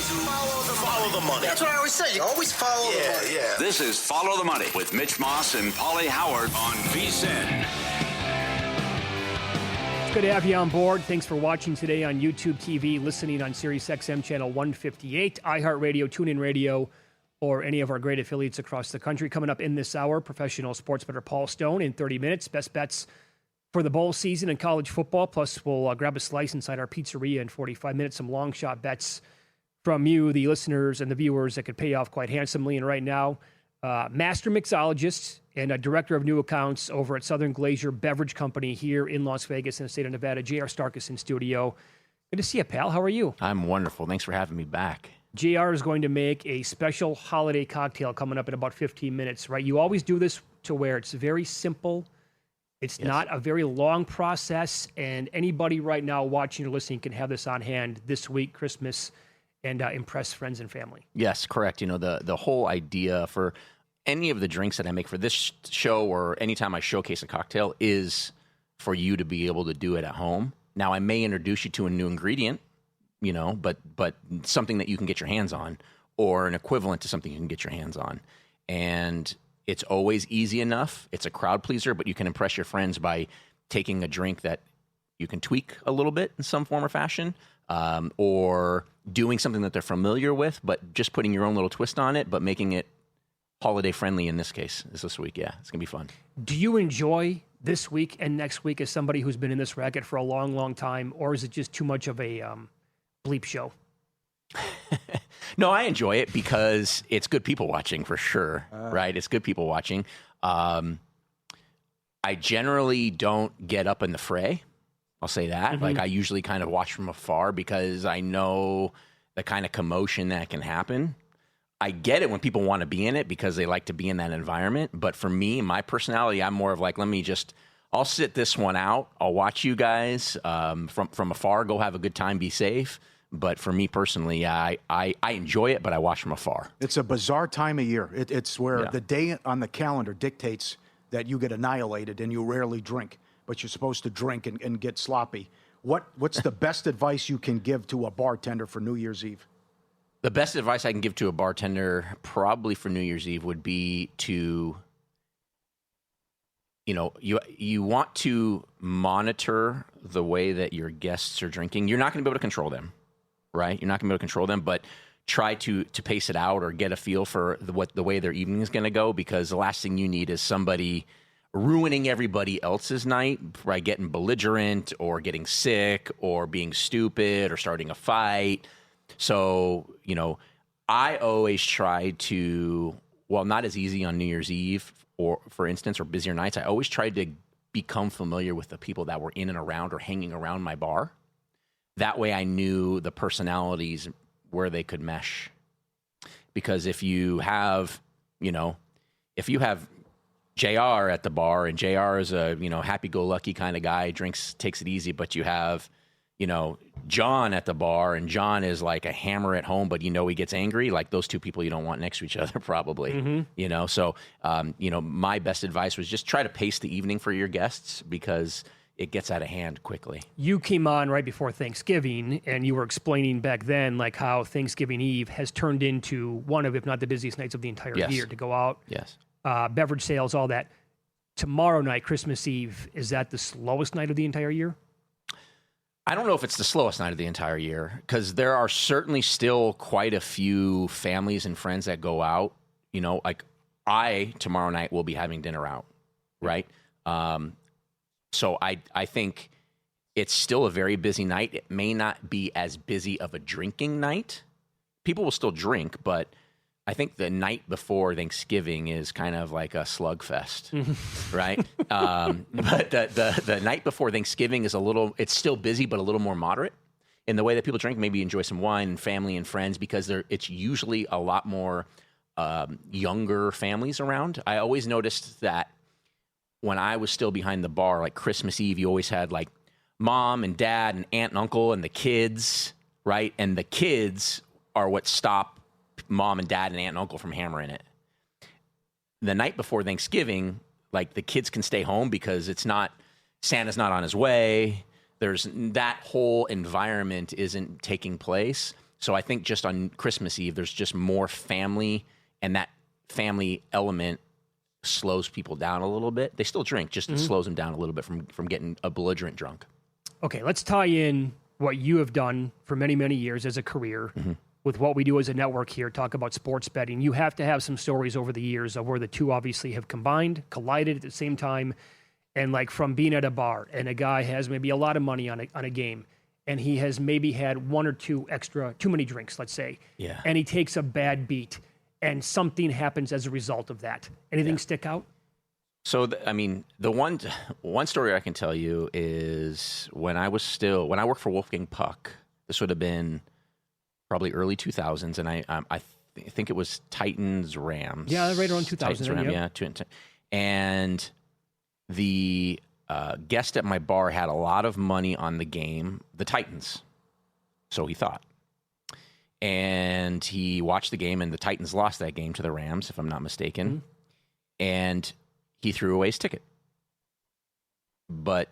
Follow the money. That's what I always say. You always follow the money. Yeah. This is Follow the Money with Mitch Moss and Pauly Howard on VSiN. It's good to have you on board. Thanks for watching today on YouTube TV, listening on Sirius XM channel 158, iHeartRadio, TuneIn Radio, or any of our great affiliates across the country. Coming up in this hour, professional sports bettor Paul Stone in 30 minutes. Best bets for the bowl season and college football. Plus, we'll grab a slice inside our pizzeria in 45 minutes. Some long shot bets from you, the listeners and the viewers, that could pay off quite handsomely. And right now, master mixologist and a director of new accounts over at Southern Glacier Beverage Company here in Las Vegas in the state of Nevada, J.R. Starkus in studio. Good to see you, pal. How are you? I'm wonderful. Thanks for having me back. JR is going to make a special holiday cocktail coming up in about 15 minutes, right? You always do this to where it's very simple. It's not a very long process, and anybody right now watching or listening can have this on hand this week, Christmas, and impress friends and family. Yes, correct. You know, the whole idea for any of the drinks that I make for this show or anytime I showcase a cocktail is for you to be able to do it at home. Now, I may introduce you to a new ingredient, you know, but something that you can get your hands on, or an equivalent to something you can get your hands on. And it's always easy enough. It's a crowd pleaser, but you can impress your friends by taking a drink that you can tweak a little bit in some form or fashion, or doing something that they're familiar with, but just putting your own little twist on it, but making it holiday friendly in this case, this week. Yeah, it's going to be fun. Do you enjoy this week and next week as somebody who's been in this racket for a long, long time, or is it just too much of a bleep show? No, I enjoy it because it's good people watching for sure, right? It's good people watching. I generally don't get up in the fray. I'll say that. Mm-hmm. Like, I usually kind of watch from afar because I know the kind of commotion that can happen. I get it when people want to be in it because they like to be in that environment. But for me, my personality, I'm more of like, I'll sit this one out. I'll watch you guys from afar, go have a good time, be safe. But for me personally, I enjoy it, but I watch from afar. It's a bizarre time of year. It's where the day on the calendar dictates that you get annihilated and you rarely drink, but you're supposed to drink and get sloppy. What's the best advice you can give to a bartender for New Year's Eve? The best advice I can give to a bartender probably for New Year's Eve would be to, you know, you want to monitor the way that your guests are drinking. You're not going to be able to control them, right? You're not going to be able to control them, but try to pace it out or get a feel for the way their evening is going to go, because the last thing you need is somebody ruining everybody else's night by getting belligerent or getting sick or being stupid or starting a fight. So, you know, I always try to, well, not as easy on New Year's Eve, or for instance, or busier nights, I always tried to become familiar with the people that were in and around or hanging around my bar. That way I knew the personalities where they could mesh. Because if you have, JR at the bar, and JR is a, happy-go-lucky kind of guy, takes it easy, but you have, John at the bar, and John is like a hammer at home, but he gets angry. Like, those two people you don't want next to each other probably, Mm-hmm. So, my best advice was just try to pace the evening for your guests, because it gets out of hand quickly. You came on right before Thanksgiving, and you were explaining back then like how Thanksgiving Eve has turned into one of, if not the busiest nights of the entire year to go out. Yes. Beverage sales, all that. Tomorrow night, Christmas Eve, is that the slowest night of the entire year? I don't know if it's the slowest night of the entire year, because there are certainly still quite a few families and friends that go out. Like I, tomorrow night, will be having dinner out, right? So I think it's still a very busy night. It may not be as busy of a drinking night. People will still drink, but I think the night before Thanksgiving is kind of like a slugfest, right? But the night before Thanksgiving is it's still busy, but a little more moderate in the way that people drink. Maybe enjoy some wine and family and friends, because it's usually a lot more younger families around. I always noticed that when I was still behind the bar, like Christmas Eve, you always had like mom and dad and aunt and uncle and the kids, right? And the kids are what stop mom and dad and aunt and uncle from hammering it. The night before Thanksgiving, like, the kids can stay home because Santa's not on his way. There's that whole environment isn't taking place. So I think just on Christmas Eve, there's just more family, and that family element slows people down a little bit. They still drink, just it slows them down a little bit from getting a belligerent drunk. Okay, let's tie in what you have done for many, many years as a career with what we do as a network here, talk about sports betting. You have to have some stories over the years of where the two obviously have collided at the same time, and like from being at a bar and a guy has maybe a lot of money on a game, and he has maybe had one or two too many drinks, let's say, and he takes a bad beat, and something happens as a result of that. Anything stick out? So, the one story I can tell you is when I worked for Wolfgang Puck, this would have been probably early 2000s, and I think it was Titans Rams. Yeah, right around 2000. Titans Rams, and the guest at my bar had a lot of money on the game, the Titans, so he thought. And he watched the game, and the Titans lost that game to the Rams, if I'm not mistaken. And he threw away his ticket. But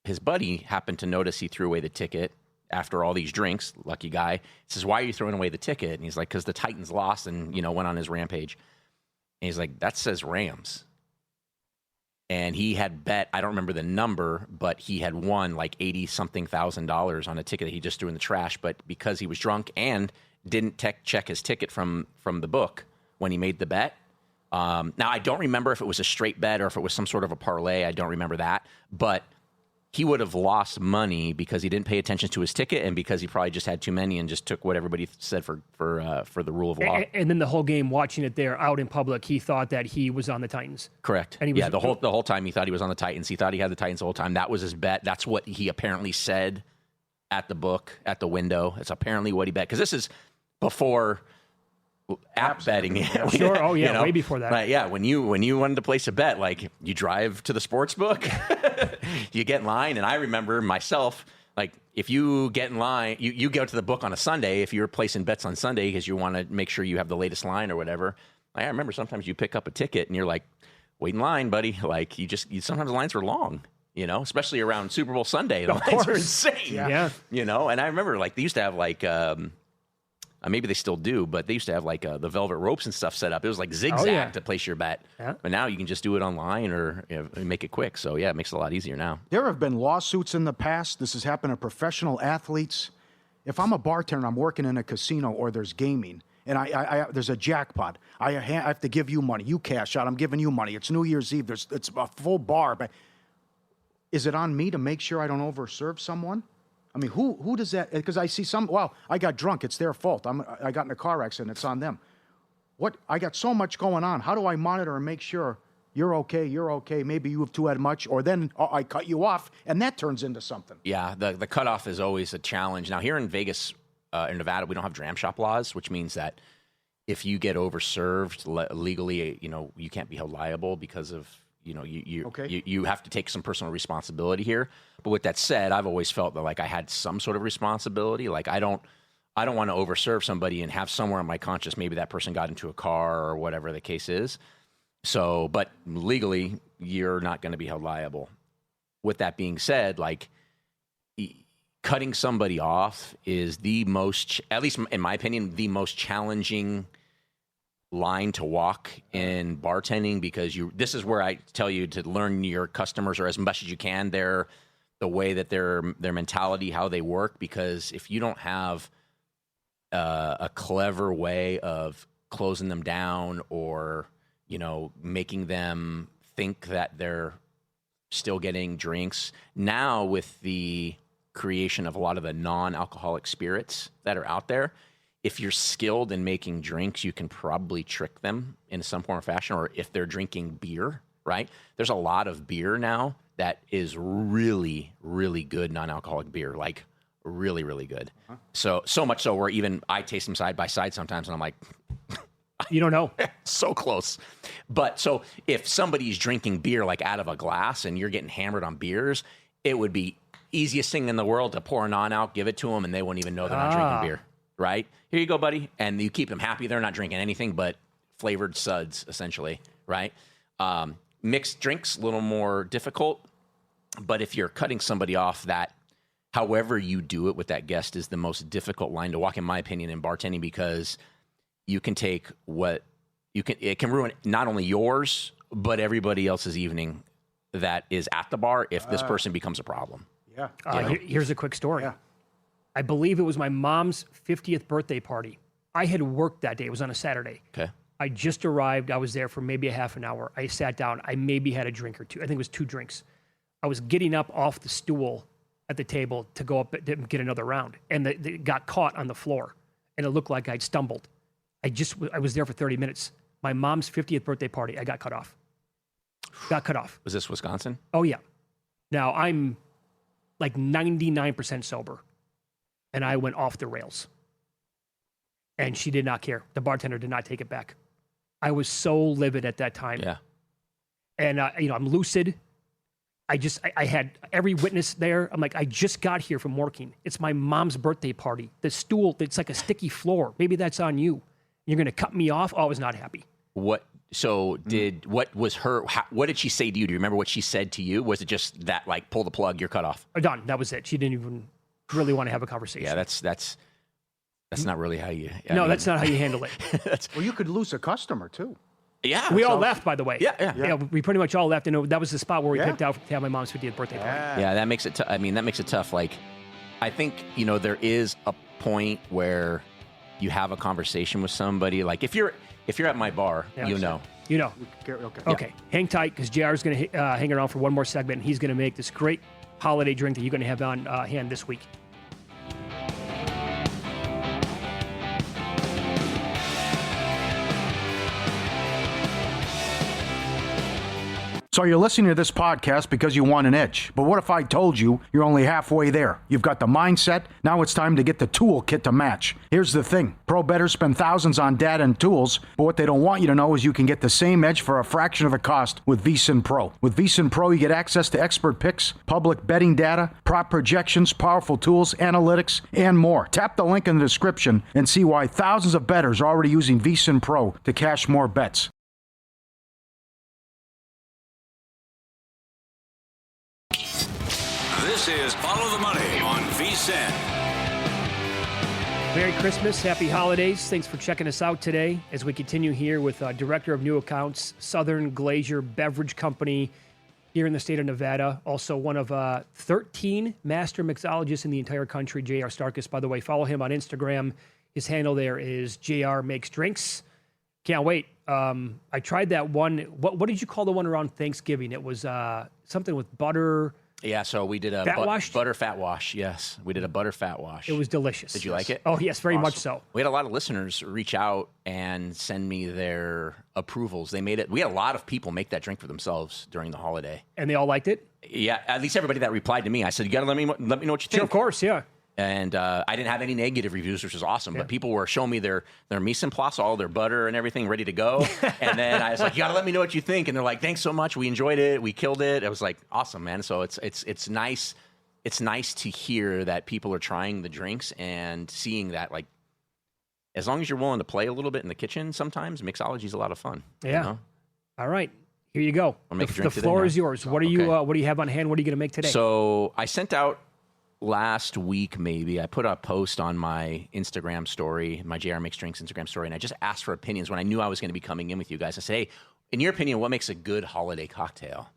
his buddy happened to notice he threw away the ticket after all these drinks. Lucky guy. He says, "Why are you throwing away the ticket?" And he's like, "Because the Titans lost and, went on his rampage." And he's like, "That says Rams." And he had bet, I don't remember the number, but he had won like $80-something thousand on a ticket that he just threw in the trash. But because he was drunk and didn't check his ticket from the book when he made the bet. Now, I don't remember if it was a straight bet or if it was some sort of a parlay. I don't remember that. But he would have lost money because he didn't pay attention to his ticket and because he probably just had too many and just took what everybody said for the rule of law. And then the whole game, watching it there out in public, he thought that he was on the Titans. Correct. And he was, the whole time he thought he was on the Titans. He thought he had the Titans the whole time. That was his bet. That's what he apparently said at the book, at the window. It's apparently what he bet. Because this is before app betting. Sure. Oh, yeah. Way before that. Right. Yeah. When you wanted to place a bet, like you drive to the sports book, you get in line. And I remember myself, like if you get in line, you go to the book on a Sunday. If you're placing bets on Sunday because you want to make sure you have the latest line or whatever. I remember sometimes you pick up a ticket and you're like, wait in line, buddy. Like sometimes the lines were long. Especially around Super Bowl Sunday, the lines are insane. Yeah. And I remember like they used to have like. Maybe they still do, but they used to have like the velvet ropes and stuff set up. It was like zigzag to place your bet. Yeah. But now you can just do it online or make it quick. So, yeah, it makes it a lot easier now. There have been lawsuits in the past. This has happened to professional athletes. If I'm a bartender, I'm working in a casino or there's gaming, and I there's a jackpot. I have to give you money. You cash out. I'm giving you money. It's New Year's Eve. It's a full bar. But is it on me to make sure I don't overserve someone? I mean, who does that? Because I see I got drunk. It's their fault. I got in a car accident. It's on them. I got so much going on. How do I monitor and make sure you're okay? Maybe you have too had much, or then I cut you off, and that turns into something. Yeah, the cutoff is always a challenge. Now, here in Vegas, in Nevada, we don't have dram shop laws, which means that if you get overserved legally, you can't be held liable because of you have to take some personal responsibility here. But with that said, I've always felt that like I had some sort of responsibility. Like I don't want to overserve somebody and have somewhere on my conscience maybe that person got into a car or whatever the case is. So, but legally, you're not going to be held liable. With that being said, like cutting somebody off is the most, at least in my opinion, the most challenging line to walk in bartending, because this is where I tell you to learn your customers, or as much as you can, the way that their mentality, how they work, because if you don't have a clever way of closing them down or making them think that they're still getting drinks, now with the creation of a lot of the non-alcoholic spirits that are out there, if you're skilled in making drinks, you can probably trick them in some form or fashion. Or if they're drinking beer, right? There's a lot of beer now that is really, really good non-alcoholic beer, like really, really good. Uh-huh. So much so where even I taste them side by side sometimes, and I'm like, you don't know. So close. But so if somebody's drinking beer like out of a glass and you're getting hammered on beers, it would be easiest thing in the world to pour a non-alc, give it to them, and they won't even know they're not drinking beer. Right? Here you go, buddy. And you keep them happy. They're not drinking anything but flavored suds, essentially, right? Mixed drinks, a little more difficult. But if you're cutting somebody off that however you do it with that guest is the most difficult line to walk, in my opinion, in bartending, because you can take it can ruin not only yours, but everybody else's evening that is at the bar if this person becomes a problem. Yeah. Here's a quick story. Yeah. I believe it was my mom's 50th birthday party. I had worked that day. It was on a Saturday. Okay. I just arrived. I was there for maybe a half an hour. I sat down. I maybe had a drink or two. I think it was 2 drinks. I was getting up off the stool at the table to go up and get another round. And it got caught on the floor. And it looked like I'd stumbled. I was there for 30 minutes. My mom's 50th birthday party, I got cut off. Was this Wisconsin? Oh, yeah. Now, I'm like 99% sober. And I went off the rails. And she did not care. The bartender did not take it back. I was so livid at that time. Yeah. And, I'm lucid. I had every witness there. I'm like, I just got here from working. It's my mom's birthday party. The stool, it's like a sticky floor. Maybe that's on you. You're going to cut me off? Oh, I was not happy. What did she say to you? Do you remember what she said to you? Was it just that, like, pull the plug, you're cut off? Done. That was it. She didn't even really want to have a conversation. Yeah, that's not really how you... That's not how you handle it. Well, you could lose a customer, too. Yeah. We all left, by the way. Yeah. We pretty much all left. And that was the spot where we picked out to have my mom's 50th birthday party. Yeah, that makes it that makes it tough. Like, I think, there is a point where you have a conversation with somebody. Like, if you're at my bar, you know. Okay. Hang tight, because JR is going to hang around for one more segment. And he's going to make this great holiday drink that you're going to have on hand this week. So you're listening to this podcast because you want an edge. But what if I told you you're only halfway there? You've got the mindset. Now it's time to get the toolkit to match. Here's the thing. Pro bettors spend thousands on data and tools, but what they don't want you to know is you can get the same edge for a fraction of the cost with VSiN Pro. With VSiN Pro, you get access to expert picks, public betting data, prop projections, powerful tools, analytics, and more. Tap the link in the description and see why thousands of bettors are already using VSiN Pro to cash more bets. This is Follow the Money on VSiN. Merry Christmas, happy holidays. Thanks for checking us out today as we continue here with Director of New Accounts, Southern Glacier Beverage Company here in the state of Nevada. Also one of 13 master mixologists in the entire country, J.R. Starkus, by the way. Follow him on Instagram. His handle there is JR Makes Drinks. Can't wait. I tried that one. What did you call the one around Thanksgiving? It was something with butter. Yeah, so we did a butter fat wash. Yes, we did a butter fat wash. It was delicious. Did you like it? Oh, yes, very much so. We had a lot of listeners reach out and send me their approvals. They made it. We had a lot of people make that drink for themselves during the holiday. And they all liked it? Yeah, at least everybody that replied to me. I said, you got to let me know what you think. Sure, of course, yeah. And I didn't have any negative reviews, which was awesome. Yeah. But people were showing me their mise en place, all their butter and everything ready to go. And then I was like, you got to let me know what you think. And they're like, thanks so much. We enjoyed it. We killed it. It was like, awesome, man. So it's nice. It's nice to hear that people are trying the drinks and seeing that, like, as long as you're willing to play a little bit in the kitchen sometimes, mixology is a lot of fun. Yeah. You know? All right. Here you go. The floor is yours. What do you have on hand? What are you going to make today? So I sent out last week, maybe, I put a post on my Instagram story, my JR Makes Drinks Instagram story, and I just asked for opinions when I knew I was going to be coming in with you guys. I said, hey, in your opinion, what makes a good holiday cocktail?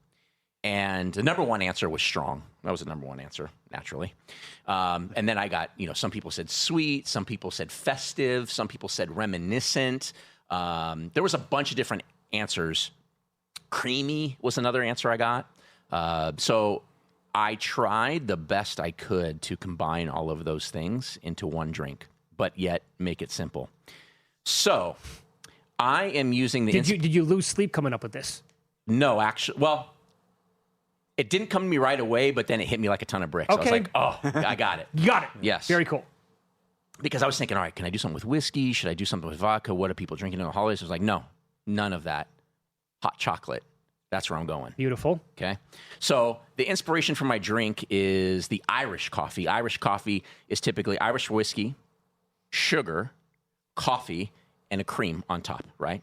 And the number one answer was strong. That was the number one answer, naturally. And then I got, some people said sweet, some people said festive, some people said reminiscent. There was a bunch of different answers. Creamy was another answer I got. So I tried the best I could to combine all of those things into one drink, but yet make it simple. So I am using the... Did you lose sleep coming up with this? No, actually. Well, it didn't come to me right away, but then it hit me like a ton of bricks. Okay. I was like, oh, I got it. You got it. Yes. Very cool. Because I was thinking, all right, can I do something with whiskey? Should I do something with vodka? What are people drinking in the holidays? I was like, no, none of that. Hot chocolate. That's where I'm going. Beautiful. Okay. So the inspiration for my drink is the Irish coffee. Irish coffee is typically Irish whiskey, sugar, coffee, and a cream on top, right?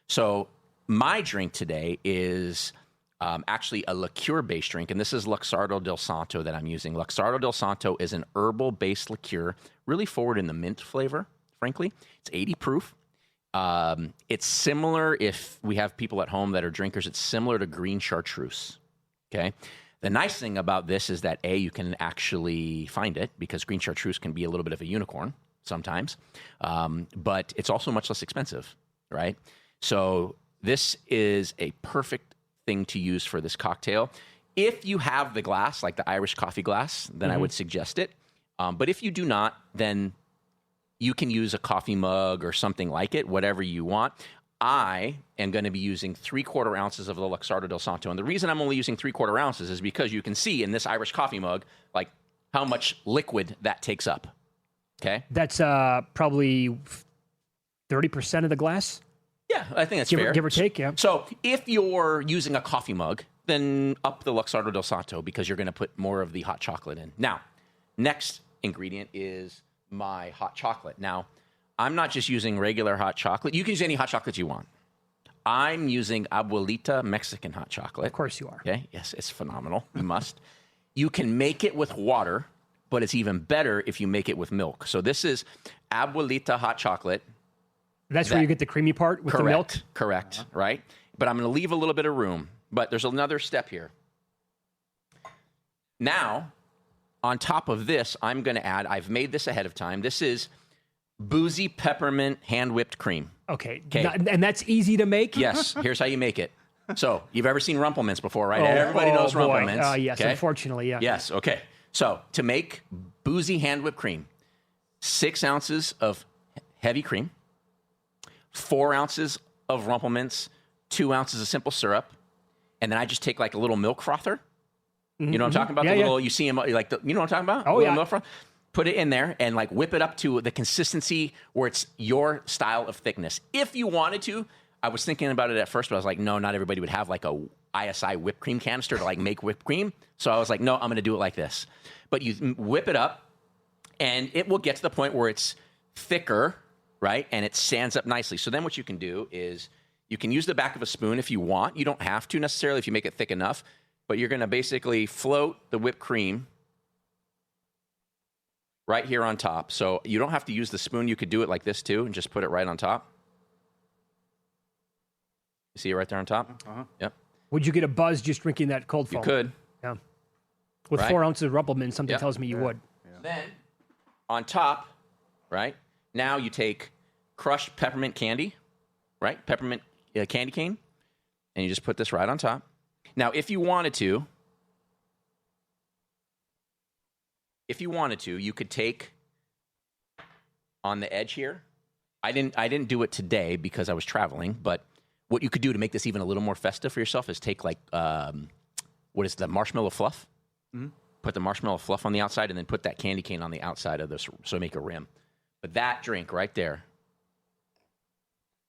So my drink today is actually a liqueur-based drink, and this is Luxardo del Santo that I'm using. Luxardo del Santo is an herbal-based liqueur, really forward in the mint flavor, frankly. It's 80 proof. It's similar, if we have people at home that are drinkers, it's similar to green chartreuse, okay? The nice thing about this is that, A, you can actually find it, because green chartreuse can be a little bit of a unicorn sometimes, but it's also much less expensive, right? So this is a perfect thing to use for this cocktail. If you have the glass, like the Irish coffee glass, then I would suggest it. But if you do not, then you can use a coffee mug or something like it, whatever you want. I am going to be using 3/4 ounces of the Luxardo del Santo. And the reason I'm only using 3/4 ounces is because you can see in this Irish coffee mug, like, how much liquid that takes up. Okay? That's probably 30% of the glass? Yeah, I think that's fair. Give or take, yeah. So if you're using a coffee mug, then up the Luxardo del Santo, because you're going to put more of the hot chocolate in. Now, next ingredient is my hot chocolate. Now, I'm not just using regular hot chocolate. You can use any hot chocolate you want. I'm using Abuelita Mexican hot chocolate. Of course you are. Okay, yes, it's phenomenal. You must. You can make it with water, but it's even better if you make it with milk. So this is Abuelita hot chocolate. That's where you get the creamy part with the milk? Correct, right? But I'm going to leave a little bit of room. But there's another step here. Now, on top of this, I'm going to add, I've made this ahead of time. This is boozy peppermint hand-whipped cream. Okay. And that's easy to make? Yes. Here's how you make it. So, you've ever seen Rumplemintz before, right? Everybody knows Rumplemintz. Yes, okay? Unfortunately, yeah. Yes, okay. So, to make boozy hand-whipped cream, 6 ounces of heavy cream, 4 ounces of Rumplemintz, 2 ounces of simple syrup, and then I just take like a little milk frother. You know what I'm talking about? Yeah, you see them, like, you know what I'm talking about? Oh, yeah. Milk frother. Put it in there and like whip it up to the consistency where it's your style of thickness. If you wanted to, I was thinking about it at first, but I was like, no, not everybody would have like a ISI whipped cream canister to like make whipped cream. So I was like, no, I'm going to do it like this. But you whip it up and it will get to the point where it's thicker, right? And it stands up nicely. So then what you can do is you can use the back of a spoon if you want. You don't have to necessarily if you make it thick enough, but you're going to basically float the whipped cream right here on top. So you don't have to use the spoon. You could do it like this too and just put it right on top. You see it right there on top? Yep. Would you get a buzz just drinking that cold foam? You could. Yeah. With 4 ounces of Rumplemintz, something tells me you would. Yeah. Then on top, right, now you take crushed peppermint candy, right? Peppermint candy cane. And you just put this right on top. Now, if you wanted to, you could take on the edge here. I didn't do it today because I was traveling, but what you could do to make this even a little more festive for yourself is take like, what is the marshmallow fluff? Mm-hmm. Put the marshmallow fluff on the outside and then put that candy cane on the outside of this, so make a rim. But that drink right there,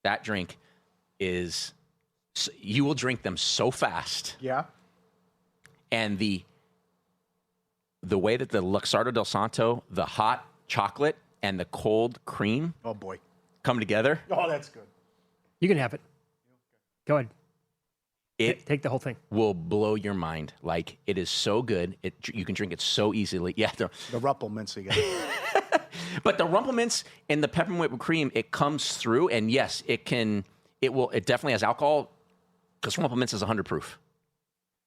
that drink is, you will drink them so fast. Yeah. And the way that the Luxardo del Santo, the hot chocolate and the cold cream, oh boy, come together. Oh, that's good. You can have it. Go ahead. Take the whole thing. Will blow your mind. Like, it is so good. You can drink it so easily. Yeah. The Rumplemintz again. But the Rumplemintz and the peppermint whipped cream, it comes through, and yes, it definitely has alcohol, because Rumplemintz is 100 proof,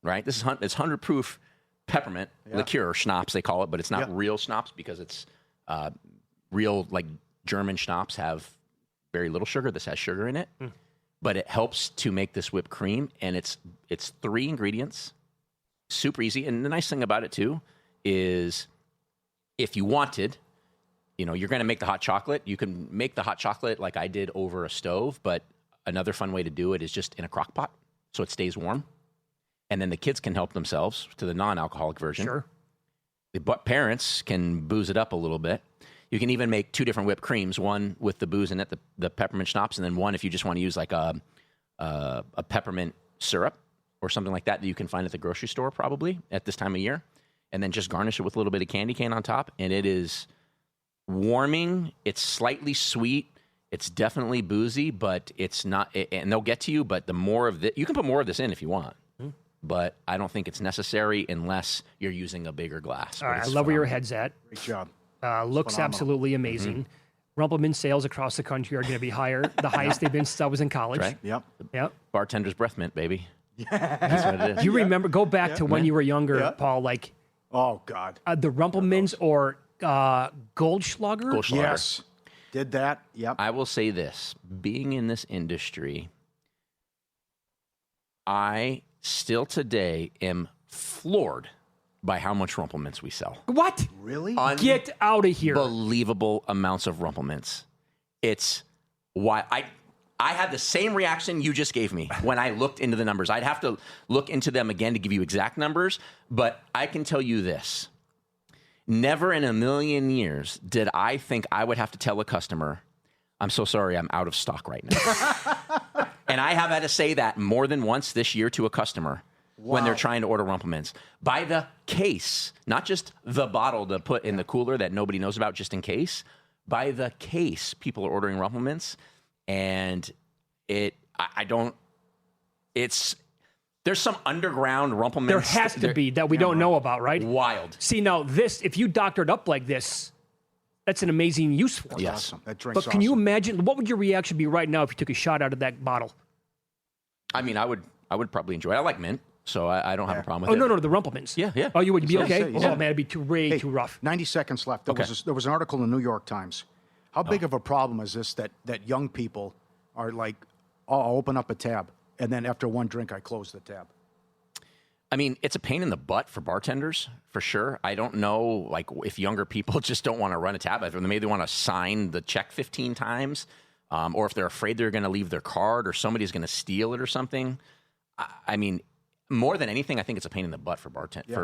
right? It's 100 proof peppermint liqueur, or schnapps they call it, but it's not real schnapps because it's real, like German schnapps have very little sugar. This has sugar in it, but it helps to make this whipped cream, and it's 3 ingredients, super easy. And the nice thing about it too is, if you wanted, you're going to make the hot chocolate. You can make the hot chocolate like I did over a stove, but another fun way to do it is just in a crock pot, so it stays warm. And then the kids can help themselves to the non-alcoholic version. Sure. The parents can booze it up a little bit. You can even make 2 different whipped creams, one with the booze in it, the peppermint schnapps, and then one if you just want to use like a peppermint syrup or something like that you can find at the grocery store probably at this time of year. And then just garnish it with a little bit of candy cane on top. And it is warming. It's slightly sweet. It's definitely boozy, but it's not, and they'll get to you, but the more of this, you can put more of this in if you want. but I don't think it's necessary unless you're using a bigger glass. All right, I love where your head's at. Great job. Looks absolutely amazing. Rumpleman sales across the country are going to be higher, the highest they've been since I was in college. Right? Yep. Bartender's breath mint, baby. That's what it is. You remember, go back to when you were younger, Paul, like Oh, God. the Rumplemans or Goldschlager? Goldschlager. Yes. Did that. Yep. I will say this, being in this industry, I still today am floored by how much Rumplemints we sell. What? Really? Get out of here. Unbelievable amounts of Rumplemints. It's why I had the same reaction you just gave me when I looked into the numbers. I'd have to look into them again to give you exact numbers, but I can tell you this. Never in a million years did I think I would have to tell a customer, I'm so sorry, I'm out of stock right now. And I have had to say that more than once this year to a customer when they're trying to order Rumplemints. By the case, not just the bottle to put in the cooler that nobody knows about just in case. By the case, people are ordering Rumplemints, and there's some underground Rumplemints. There has to be that we don't know about, right? Wild. See, now this, if you doctored up like this, that's an amazing use for it. Yes. Awesome. That drink's But can you imagine, what would your reaction be right now if you took a shot out of that bottle? I mean, I would probably enjoy it. I like mint, so I don't have a problem with it. Oh, no, the Rumplemans. Yeah. Oh, you would be okay? yeah. Oh, man, it'd be too rough. 90 seconds left. There was an article in the New York Times. How big of a problem is this that young people are like, oh, I'll open up a tab, and then after one drink, I close the tab? I mean, it's a pain in the butt for bartenders, for sure. I don't know, like, if younger people just don't want to run a tab. Maybe they want to sign the check 15 times, or if they're afraid they're going to leave their card or somebody's going to steal it or something. I mean, more than anything, I think it's a pain in the butt for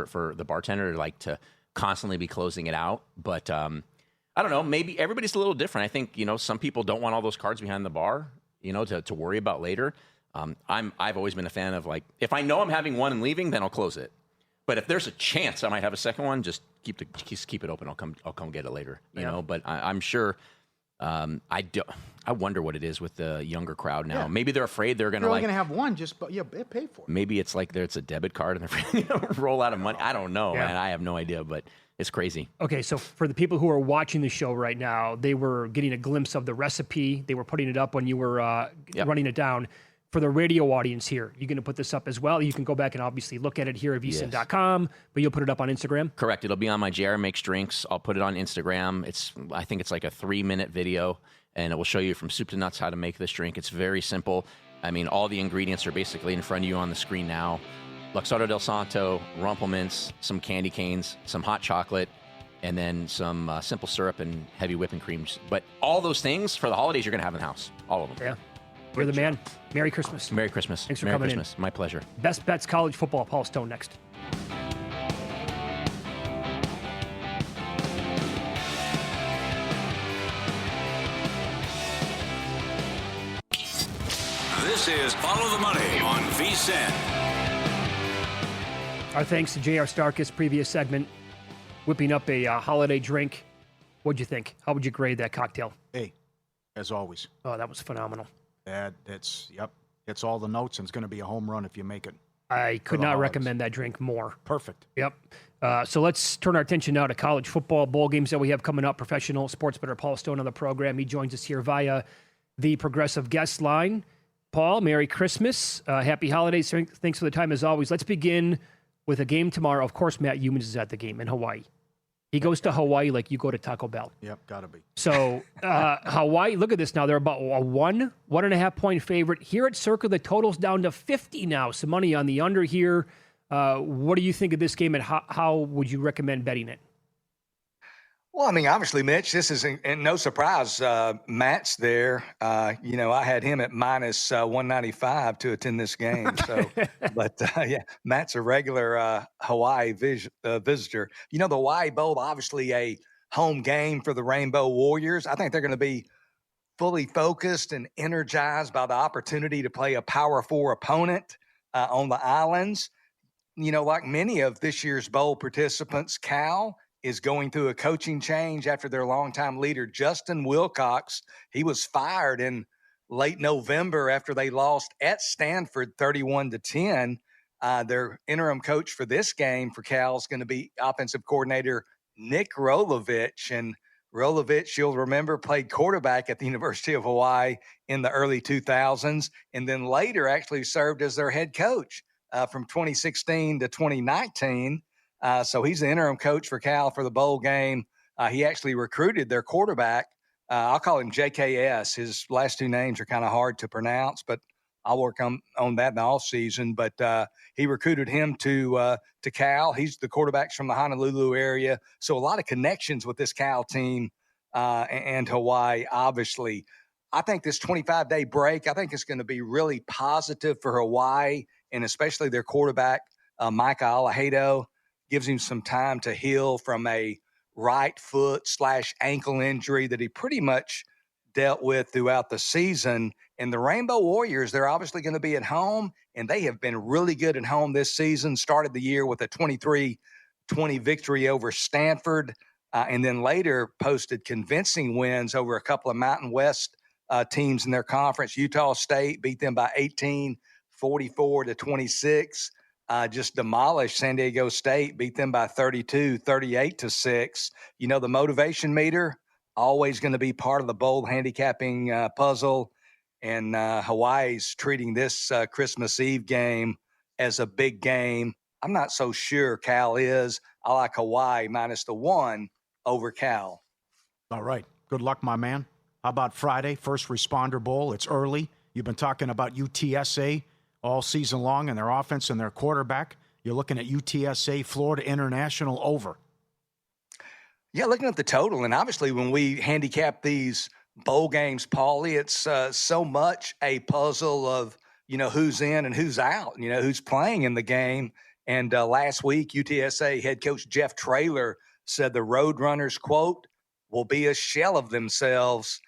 for the bartender to constantly be closing it out. But I don't know. Maybe everybody's a little different. I think, some people don't want all those cards behind the bar, to worry about later. I've always been a fan of, like, if I know I'm having one and leaving, then I'll close it. But if there's a chance I might have a second one, just keep it open. I'll come get it later. You know. But I'm sure. I wonder what it is with the younger crowd now. Yeah. Maybe they're afraid they're going You're to only going to have one, pay for it. Maybe it's like it's a debit card and they're afraid to roll out of money. I don't know, man. I have no idea, but it's crazy. Okay, so for the people who are watching the show right now, they were getting a glimpse of the recipe. They were putting it up when you were running it down. For the radio audience here, you're going to put this up as well. You can go back and obviously look at it here at vsin.com, but you'll put it up on Instagram? Correct. It'll be on my JR Makes Drinks. I'll put it on Instagram. I think it's like a 3-minute video, and it will show you from soup to nuts how to make this drink. It's very simple. I mean, all the ingredients are basically in front of you on the screen now. Luxardo del Santo, Rumplemints, some candy canes, some hot chocolate, and then some simple syrup and heavy whipping creams. But all those things for the holidays you're going to have in the house. All of them. Yeah. You're the man. Merry Christmas. Merry Christmas. Thanks for Merry coming Christmas. My pleasure. Best Bets College Football, Paul Stone next. This is Follow the Money on VSiN. Our thanks to J.R. Starkus, previous segment, whipping up a holiday drink. What'd you think? How would you grade that cocktail? Hey, as always. Oh, that was phenomenal. It's all the notes, and it's going to be a home run if you make it. I could not recommend that drink more. Perfect. Yep. So let's turn our attention now to college football bowl games that we have coming up. Professional sports bettor Paul Stone on the program. He joins us here via the Progressive guest line. Paul, Merry Christmas. Happy holidays. Thanks for the time as always. Let's begin with a game tomorrow. Of course, Matt Humans is at the game in Hawaii. He goes to Hawaii like you go to Taco Bell. Yep, got to be. So Hawaii, look at this now. They're about a 1.5 point favorite. Here at Circa, the total's down to 50 now. Some money on the under here. What do you think of this game, and how would you recommend betting it? Well, I mean, obviously, Mitch, this is no surprise. Matt's there. I had him at minus 195 to attend this game. So, but Matt's a regular Hawaii visitor. The Hawaii Bowl, obviously a home game for the Rainbow Warriors. I think they're going to be fully focused and energized by the opportunity to play a Power 4 opponent on the islands. Like many of this year's bowl participants, Cal is going through a coaching change after their longtime leader, Justin Wilcox. He was fired in late November after they lost at Stanford 31-10. Their interim coach for this game for Cal is going to be offensive coordinator Nick Rolovich. And Rolovich, you'll remember, played quarterback at the University of Hawaii in the early 2000s, and then later actually served as their head coach from 2016 to 2019. So he's the interim coach for Cal for the bowl game. He actually recruited their quarterback. I'll call him JKS. His last two names are kind of hard to pronounce, but I'll work on that in the offseason. But he recruited him to Cal. He's the quarterback's from the Honolulu area. So a lot of connections with this Cal team and Hawaii, obviously. I think this 25-day break, I think it's going to be really positive for Hawaii, and especially their quarterback, Micah Alahado, gives him some time to heal from a right foot / ankle injury that he pretty much dealt with throughout the season. And the Rainbow Warriors, they're obviously going to be at home, and they have been really good at home this season. Started the year with a 23-20 victory over Stanford, and then later posted convincing wins over a couple of Mountain West teams in their conference. Utah State beat them by 18, 44-26. Just demolished San Diego State, beat them by 32, 38-6. You know, the motivation meter, always going to be part of the bowl handicapping puzzle. And Hawaii's treating this Christmas Eve game as a big game. I'm not so sure Cal is. I like Hawaii minus the 1 over Cal. All right. Good luck, my man. How about Friday, First Responder Bowl? It's early. You've been talking about UTSA all season long and their offense and their quarterback. You're looking at UTSA, Florida International over. Yeah, looking at the total, and obviously when we handicap these bowl games, Pauly, it's so much a puzzle of, you know, who's in and who's out, you know, who's playing in the game. And last week, UTSA head coach Jeff Traylor said the Roadrunners, quote, will be a shell of themselves,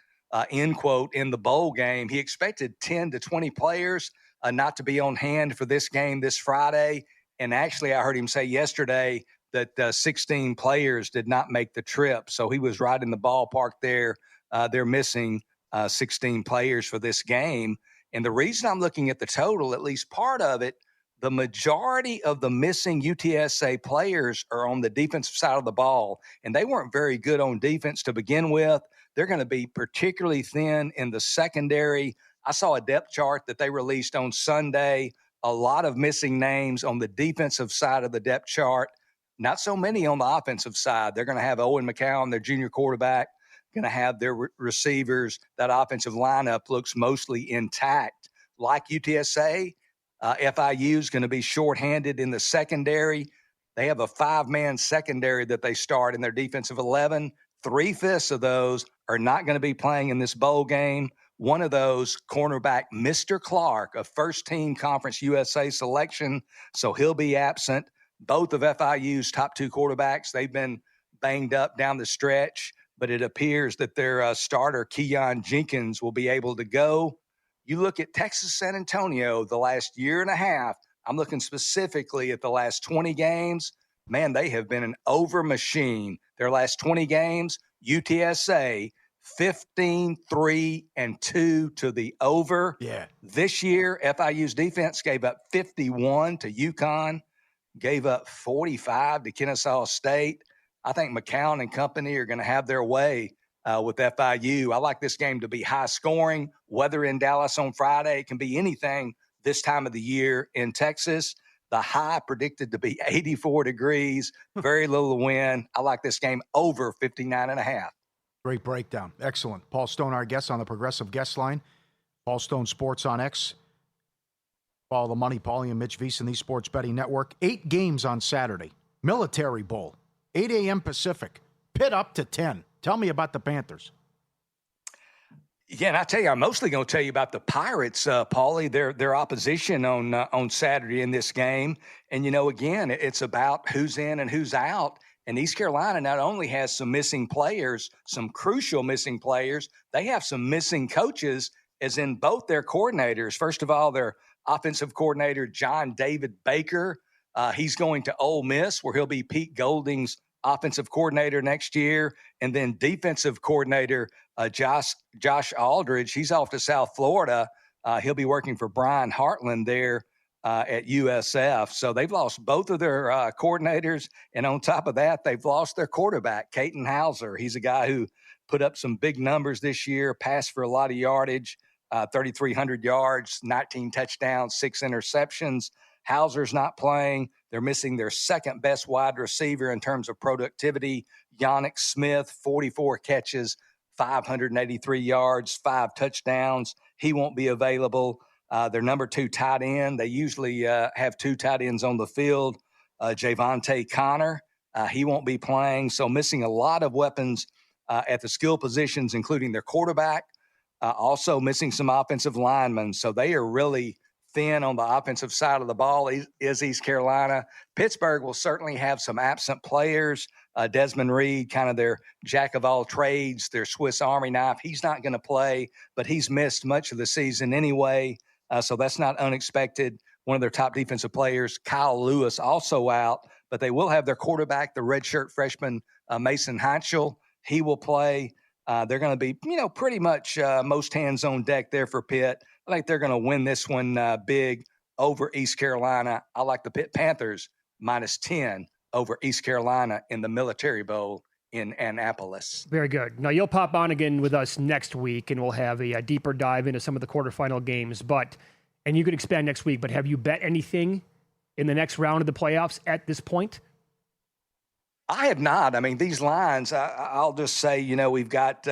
end quote, in the bowl game. He expected 10 to 20 players not to be on hand for this game this Friday. And actually, I heard him say yesterday that 16 players did not make the trip. So he was right in the ballpark there. They're missing 16 players for this game. And the reason I'm looking at the total, at least part of it, the majority of the missing UTSA players are on the defensive side of the ball, and they weren't very good on defense to begin with. They're going to be particularly thin in the secondary. I saw a depth chart that they released on Sunday. A lot of missing names on the defensive side of the depth chart. Not so many on the offensive side. They're going to have Owen McCown, their junior quarterback, going to have their receivers. That offensive lineup looks mostly intact. Like UTSA, FIU is going to be shorthanded in the secondary. They have a 5-man secondary that they start in their defensive 11. 3/5 of those are not going to be playing in this bowl game. One of those, cornerback Mr. Clark, a first-team Conference USA selection, so he'll be absent. Both of FIU's top 2 quarterbacks, they've been banged up down the stretch, but it appears that their starter, Keon Jenkins, will be able to go. You look at Texas San Antonio the last year and a half, I'm looking specifically at the last 20 games. Man, they have been an over machine. Their last 20 games, UTSA, 15-3-2 to the over. Yeah. This year, FIU's defense gave up 51 to UConn, gave up 45 to Kennesaw State. I think McCown and company are going to have their way with FIU. I like this game to be high scoring. Weather in Dallas on Friday, it can be anything this time of the year in Texas. The high predicted to be 84 degrees, very little wind. I like this game over 59.5. Great breakdown. Excellent. Paul Stone, our guest on the Progressive Guest Line. Paul Stone Sports on X. Follow the money, Pauly and Mitch Vies in the Sports Betting Network. 8 games on Saturday. Military Bowl, 8 a.m. Pacific. Pit up to 10. Tell me about the Panthers. Yeah, and I tell you, I'm mostly going to tell you about the Pirates, Pauly, their opposition on Saturday in this game. And, you know, again, it's about who's in and who's out. And East Carolina not only has some missing players, some crucial missing players, they have some missing coaches, as in both their coordinators. First of all, their offensive coordinator, John David Baker, he's going to Ole Miss, where he'll be Pete Golding's offensive coordinator next year. And then defensive coordinator, Josh Aldridge, he's off to South Florida. He'll be working for Brian Hartland there at USF. So they've lost both of their coordinators. And on top of that, they've lost their quarterback, Caton Hauser. He's a guy who put up some big numbers this year, passed for a lot of yardage, 3,300 yards, 19 touchdowns, 6 interceptions. Hauser's not playing. They're missing their second best wide receiver in terms of productivity, Yannick Smith, 44 catches, 583 yards, 5 touchdowns. He won't be available. Their number 2 tight end, they usually have 2 tight ends on the field. Javonte Connor, he won't be playing. So missing a lot of weapons at the skill positions, including their quarterback. Also missing some offensive linemen. So they are really thin on the offensive side of the ball is East Carolina. Pittsburgh will certainly have some absent players. Desmond Reed, kind of their jack of all trades, their Swiss Army knife. He's not going to play, but he's missed much of the season anyway. So that's not unexpected. One of their top defensive players, Kyle Lewis, also out, but they will have their quarterback, the redshirt freshman, Mason Heinschel. He will play. They're going to be, pretty much most hands on deck there for Pitt. I think they're going to win this one big over East Carolina. I like the Pitt Panthers -10 over East Carolina in the Military Bowl in Annapolis. Very good. Now, you'll pop on again with us next week, and we'll have a deeper dive into some of the quarterfinal games. And you can expand next week, but have you bet anything in the next round of the playoffs at this point? I have not. I mean, these lines, I'll just say, we've got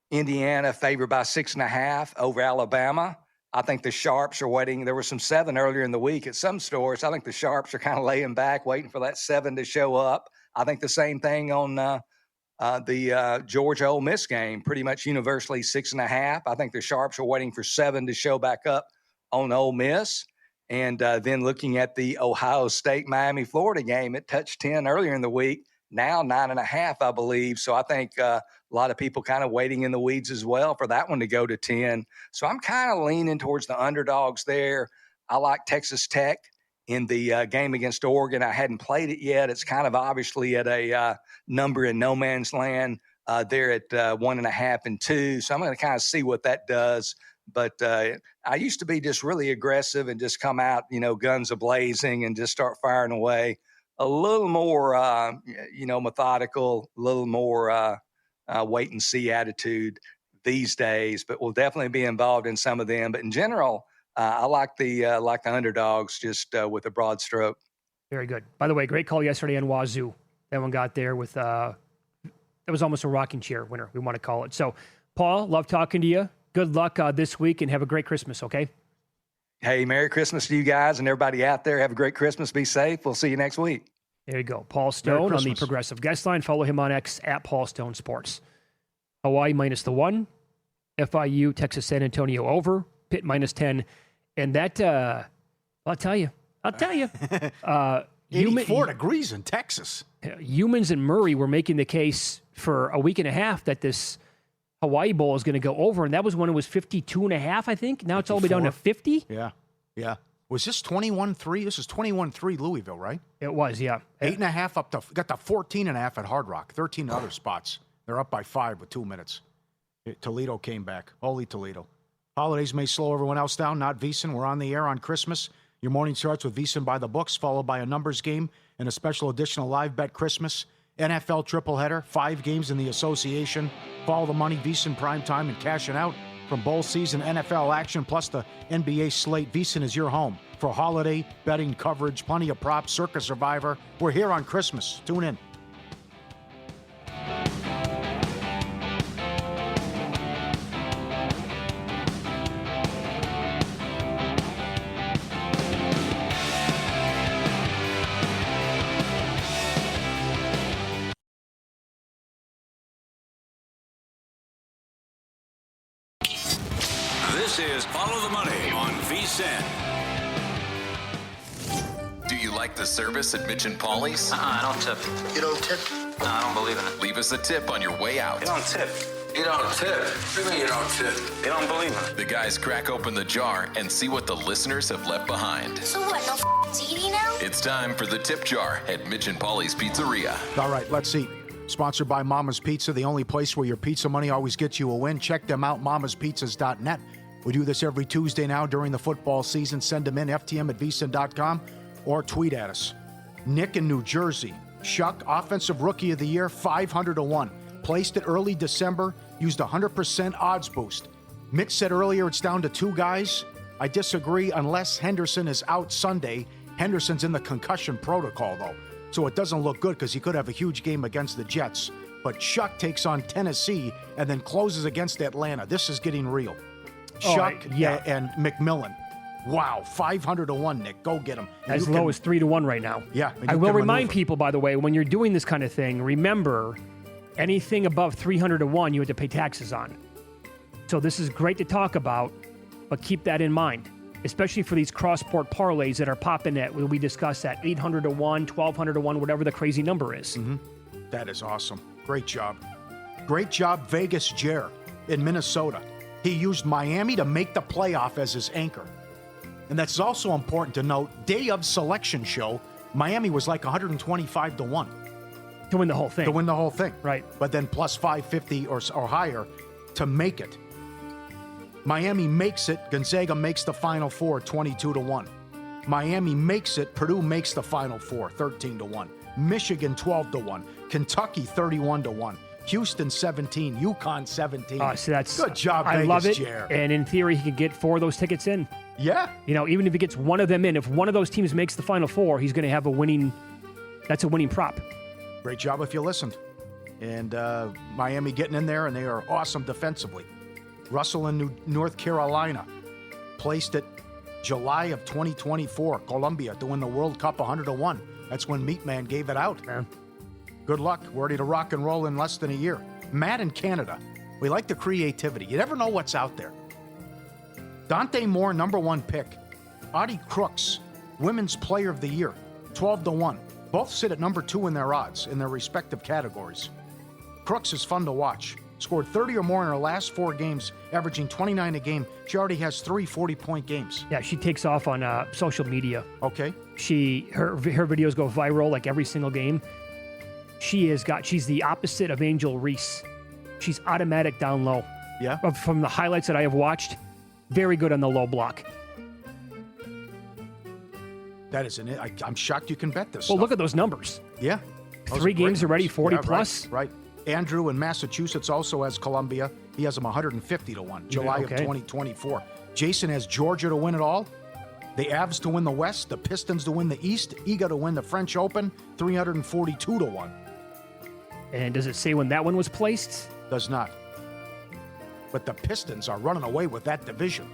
Indiana favored by 6.5 over Alabama. I think the Sharps are waiting. There were some 7 earlier in the week at some stores. I think the Sharps are kind of laying back, waiting for that 7 to show up. I think the same thing on the Georgia Ole Miss game, pretty much universally 6.5. I think the Sharps are waiting for 7 to show back up on Ole Miss. And then looking at the Ohio State, Miami, Florida game, it touched 10 earlier in the week, now 9.5, I believe. So I think a lot of people kind of waiting in the weeds as well for that one to go to 10. So I'm kind of leaning towards the underdogs there. I like Texas Tech in the game against Oregon. I hadn't played it yet. It's kind of obviously at a number in no man's land. They're at 1.5 and 2. So I'm going to kind of see what that does. But I used to be just really aggressive and just come out, guns a-blazing and just start firing away. A little more, methodical, a little more wait-and-see attitude these days. But we'll definitely be involved in some of them. But in general, I like the underdogs just with a broad stroke. Very good. By the way, great call yesterday on Wazoo. That one got there with that was almost a rocking chair winner, we want to call it. So, Paul, love talking to you. Good luck this week and have a great Christmas, okay? Hey, Merry Christmas to you guys and everybody out there. Have a great Christmas. Be safe. We'll see you next week. There you go. Paul Stone on the Progressive Guest Line. Follow him on X at Paul Stone Sports. Hawaii -1. FIU, Texas San Antonio over. Pitt -10. And that, I'll tell you. 84 degrees in Texas. Humans and Murray were making the case for a week and a half that this Hawaii Bowl is going to go over, and that was when it was 52.5, I think. Now 54. It's all the way down to 50. Yeah. Was this 21-3? This is 21-3 Louisville, right? It was, yeah. 8.5 up to, got the 14.5 at Hard Rock, 13 other spots. They're up by 5 with 2 minutes. Toledo came back. Holy Toledo. Holidays may slow everyone else down, not VEASAN. We're on the air on Christmas. Your morning starts with VEASAN by the books, followed by a numbers game and a special edition of Live Bet Christmas. NFL triple header, 5 games in the association. Follow the money, VEASAN primetime, and cashing out from bowl season NFL action, plus the NBA slate. VEASAN is your home for holiday betting coverage, plenty of props, Circa Survivor. We're here on Christmas. Tune in. This is Follow the Money on VSiN. Do you like the service at Mitch and Pauly's? I don't tip. You don't tip? No, I don't believe in it. Leave us a tip on your way out. You don't tip. You don't tip. What do you mean you don't tip? They don't believe in it. The guys crack open the jar and see what the listeners have left behind. So what, no eating now? It's time for the tip jar at Mitch and Pauly's Pizzeria. All right, let's see. Sponsored by Mama's Pizza, the only place where your pizza money always gets you a win. Check them out, mamaspizzas.net. We do this every Tuesday now during the football season. Send them in, ftm@vsin.com, or tweet at us. Nick in New Jersey. Shuck, Offensive Rookie of the Year, 500-1. Placed it early December, used 100% odds boost. Mitch said earlier it's down to 2 guys. I disagree unless Henderson is out Sunday. Henderson's in the concussion protocol, though, so it doesn't look good because he could have a huge game against the Jets. But Shuck takes on Tennessee and then closes against Atlanta. This is getting real. Shuck and McMillan. Wow, 500-1, Nick. Go get him. As low as 3-1 right now. Yeah. I will remind people, by the way, when you're doing this kind of thing, remember, anything above 300-1, you have to pay taxes on. So this is great to talk about, but keep that in mind, especially for these cross-sport parlays that are popping at, we discussed that 800-1, 1,200-1, whatever the crazy number is. Mm-hmm. That is awesome. Great job. Great job, Vegas Jer in Minnesota. He used Miami to make the playoff as his anchor. And that's also important to note, day of selection show, Miami was like 125-1. To win the whole thing. To win the whole thing. Right. But then plus 550 or higher to make it. Miami makes it. Gonzaga makes the Final Four 22-1. Miami makes it. Purdue makes the Final Four 13-1. Michigan 12-1. Kentucky 31-1. Houston 17. UConn 17. So that's good job, I Vegas love it. Jer. And in theory, he could get 4 of those tickets in. Yeah. You know, even if he gets one of them in, if one of those teams makes the Final Four, he's going to have a winning. That's a winning prop. Great job if you listened. And Miami getting in there, and they are awesome defensively. Russell in North Carolina placed it July of 2024. Colombia to win the World Cup 100-1. That's when Meatman gave it out. Yeah. Good luck. We're ready to rock and roll in less than a year. Matt in Canada. We like the creativity. You never know what's out there. Dante Moore, number 1 pick. Audie Crooks, Women's Player of the Year, 12-1. Both sit at number 2 in their odds in their respective categories. Crooks is fun to watch. Scored 30 or more in her last 4 games, averaging 29 a game. She already has 3 40-point games. Yeah, she takes off on social media. Okay. Her videos go viral like every single game. She's the opposite of Angel Reese. She's automatic down low. Yeah. From the highlights that I have watched, very good on the low block. That is I'm shocked you can bet this. Well, stuff. look at those numbers. Yeah. 3 games already, 40 plus. Right. Andrew in Massachusetts also has Columbia. He has them 150-1, July of 2024. Jason has Georgia to win it all. The Avs to win the West. The Pistons to win the East. Iga to win the French Open, 342-1. And does it say when that one was placed? Does not. But the Pistons are running away with that division.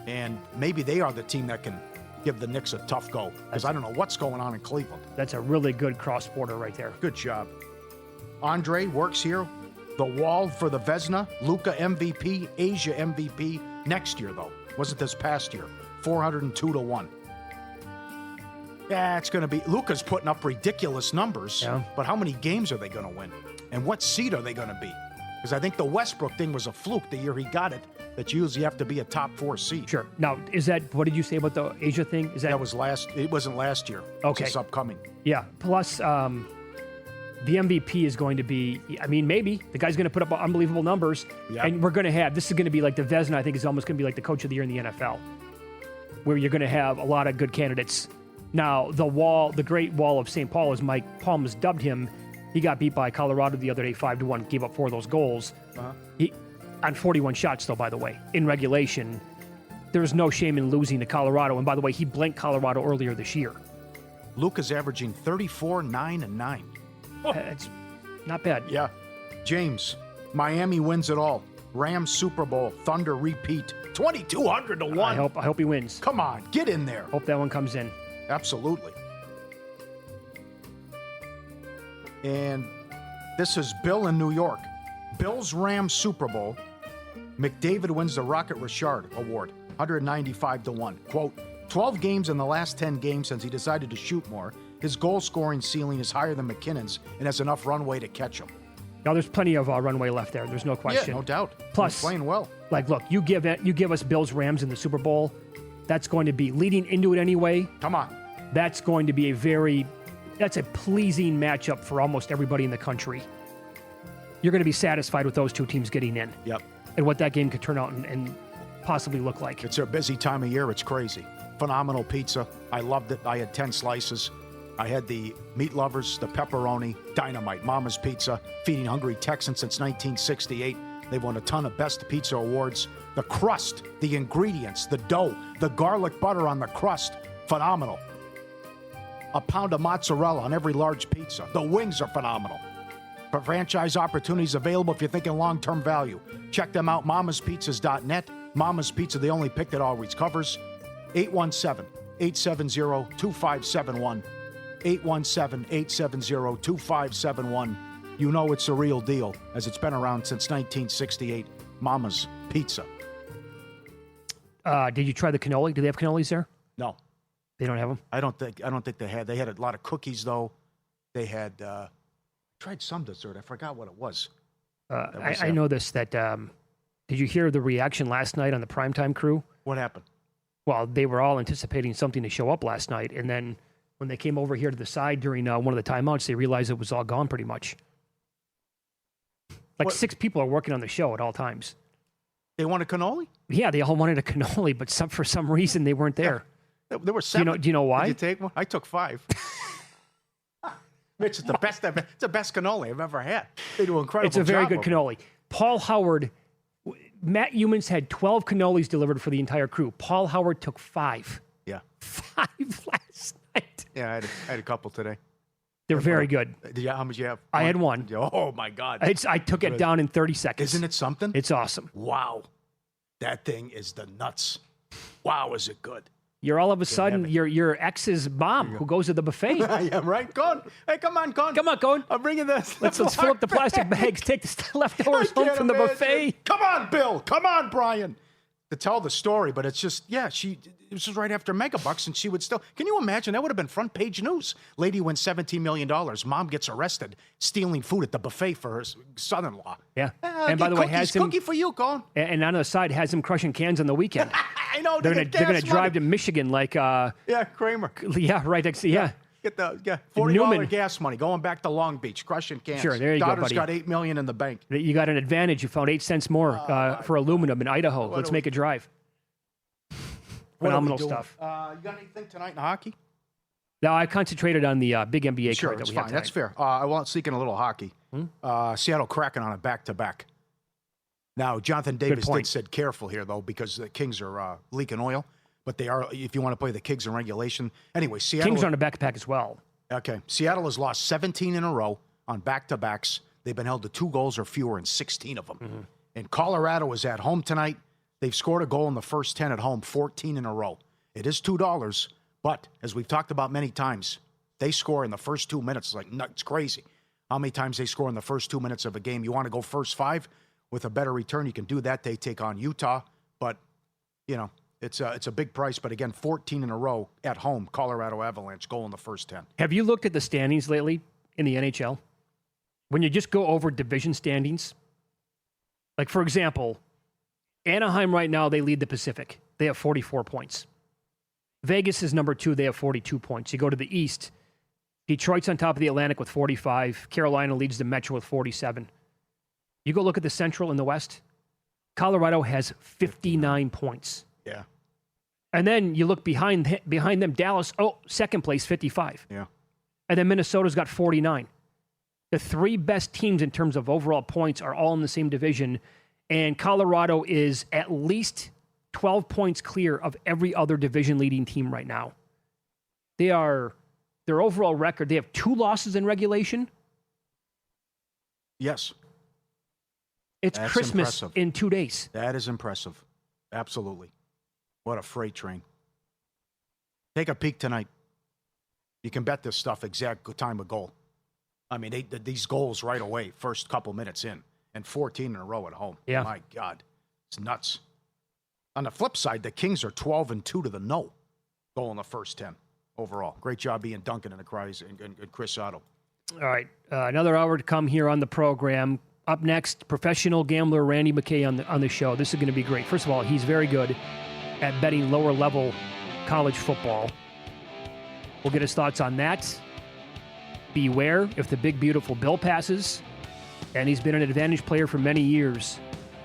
And maybe they are the team that can give the Knicks a tough go. Because I don't know what's going on in Cleveland. That's a really good cross-border right there. Good job. Andre works here. The Wall for the Vesna. Luka MVP. Asia MVP. Next year, though. Wasn't this past year. 402-1. Yeah, it's going to be... Luka's putting up ridiculous numbers. Yeah. But how many games are they going to win? And what seed are they going to be? Because I think the Westbrook thing was a fluke the year he got it. That you usually have to be a top 4 seed. Sure. Now, what did you say about the Asia thing? That was it wasn't last year. Okay. It's upcoming. Yeah. Plus, the MVP is going to be, maybe. The guy's going to put up unbelievable numbers. Yeah. And this is going to be like the Vesna, I think, is almost going to be like the coach of the year in the NFL, where you're going to have a lot of good candidates. Now, the Great Wall of St. Paul, as Mike Palmas dubbed him, he got beat by Colorado the other day 5-1, gave up 4 of those goals. Uh-huh. On 41 shots, though, by the way, in regulation. There's no shame in losing to Colorado. And by the way, he blanked Colorado earlier this year. Luka's averaging 34, 9, and 9. It's not bad. Yeah. James, Miami wins it all. Rams Super Bowl, Thunder repeat. 2,200-1. I hope he wins. Come on, get in there. Hope that one comes in. Absolutely. And this is Bill in New York. Bills Rams Super Bowl. McDavid wins the Rocket Richard Award, 195-1. Quote, 12 games in the last 10 games since he decided to shoot more. His goal-scoring ceiling is higher than McKinnon's and has enough runway to catch him. Now, there's plenty of runway left there. There's no question. Yeah, no doubt. Plus, he's playing well. Like, look, you give us Bills Rams in the Super Bowl. That's going to be leading into it anyway. Come on. That's going to be that's a pleasing matchup for almost everybody in the country. You're going to be satisfied with those 2 teams getting in. Yep. and what that game could turn out and possibly look like. It's a busy time of year. It's crazy. Phenomenal pizza. I loved it. I had 10 slices. I had the meat lovers, the pepperoni, dynamite, Mama's Pizza, feeding hungry Texans since 1968. They've won a ton of Best Pizza awards. The crust, the ingredients, the dough, the garlic butter on the crust, phenomenal. A pound of mozzarella on every large pizza. The wings are phenomenal. For franchise opportunities available if you're thinking long-term value. Check them out, mamaspizzas.net. Mama's Pizza, the only pick that always covers. 817-870-2571. 817-870-2571. You know it's the real deal, as it's been around since 1968. Mama's Pizza. Did you try the cannoli? Do they have cannolis there? No. They don't have them? I don't think they had. They had a lot of cookies, though. They had, tried some dessert. I forgot what it was. I know this, that, did you hear the reaction last night on the Primetime Crew? What happened? Well, they were all anticipating something to show up last night, and then when they came over here to the side during one of the timeouts, they realized it was all gone pretty much. Like 6 people are working on the show at all times. They want a cannoli? Yeah, they all wanted a cannoli, but for some reason they weren't there. Yeah. There were 7. Do you know why? Did you take one? I took 5. Mitch, it's the best cannoli I've ever had. They do an incredible job. It's a very good cannoli. Paul Howard, Matt Humans had 12 cannolis delivered for the entire crew. Paul Howard took 5. Yeah. 5 last night. Yeah, I had a couple today. They're very good. How much you have? I had 1. Oh, my God. I took it down in 30 seconds. Isn't it something? It's awesome. Wow. That thing is the nuts. Wow, is it good. You're all of a sudden your ex's mom who goes to the buffet. Yeah, right. Go on. Hey, come on. Come on, Cohen. I'm bringing this. Let's fill up the plastic bags. Take the leftovers home from the buffet. Come on, Bill. Come on, Brian. To tell the story, but it's just, it was just right after Megabucks, and she would still, can you imagine? That would have been front page news. Lady wins $17 million. Mom gets arrested stealing food at the buffet for her son-in-law. Yeah. And by the way, has him, cookie for you, Colin. And on the side, has him crushing cans on the weekend. I know. They're going to drive to Michigan like... Kramer. Yeah, right. Yeah. Get the $40 gas money going back to Long Beach, crushing cans. Sure, there you go, buddy. Daughter's got $8 million in the bank. You got an advantage. You found 8 cents more for aluminum in Idaho. Let's make a drive. Phenomenal stuff. You got anything tonight in hockey? No, I concentrated on the big NBA sure, card that we have tonight. That's fair. I want to sneak in a little hockey. Seattle Kraken on a back-to-back. Now, Jonathan Davis said careful here, though, because the Kings are leaking oil. But they are, if you want to play the Kings in regulation. Anyway, Seattle... Kings are on a back-to-back as well. Okay. Seattle has lost 17 in a row on back-to-backs. They've been held to 2 goals or fewer in 16 of them. Mm-hmm. And Colorado is at home tonight. They've scored a goal in the first 10 at home, 14 in a row. It is $2, but as we've talked about many times, they score in the first 2 minutes. It's crazy how many times they score in the first 2 minutes of a game. You want to go first 5 with a better return, you can do that. They take on Utah, but, it's a big price. But again, 14 in a row at home, Colorado Avalanche goal in the first 10. Have you looked at the standings lately in the NHL? When you just go over division standings, like, for example, Anaheim right now, they lead the Pacific. They have 44 points. Vegas is number 2. They have 42 points. You go to the East. Detroit's on top of the Atlantic with 45. Carolina leads the Metro with 47. You go look at the Central and the West. Colorado has 59 points. Yeah. And then you look behind them, Dallas, second place, 55. Yeah. And then Minnesota's got 49. The 3 best teams in terms of overall points are all in the same division. And Colorado is at least 12 points clear of every other division-leading team right now. Their overall record, they have 2 losses in regulation. Yes. It's That's Christmas impressive. in 2 days. That is impressive. Absolutely. What a freight train. Take a peek tonight. You can bet this stuff exact time of goal. I mean, these goals right away, first couple minutes in, and 14 in a row at home. Yeah. My God. It's nuts. On the flip side, the Kings are 12-2 to the no. Goal in the first 10 overall. Great job, Ian Duncan and Chris Otto. All right. Another hour to come here on the program. Up next, professional gambler Randy McKay on the show. This is going to be great. First of all, he's very good at betting lower-level college football. We'll get his thoughts on that. Beware if the big, beautiful bill passes. And he's been an advantage player for many years.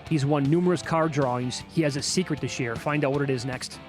He's won numerous card drawings. He has a secret to share. Find out what it is next.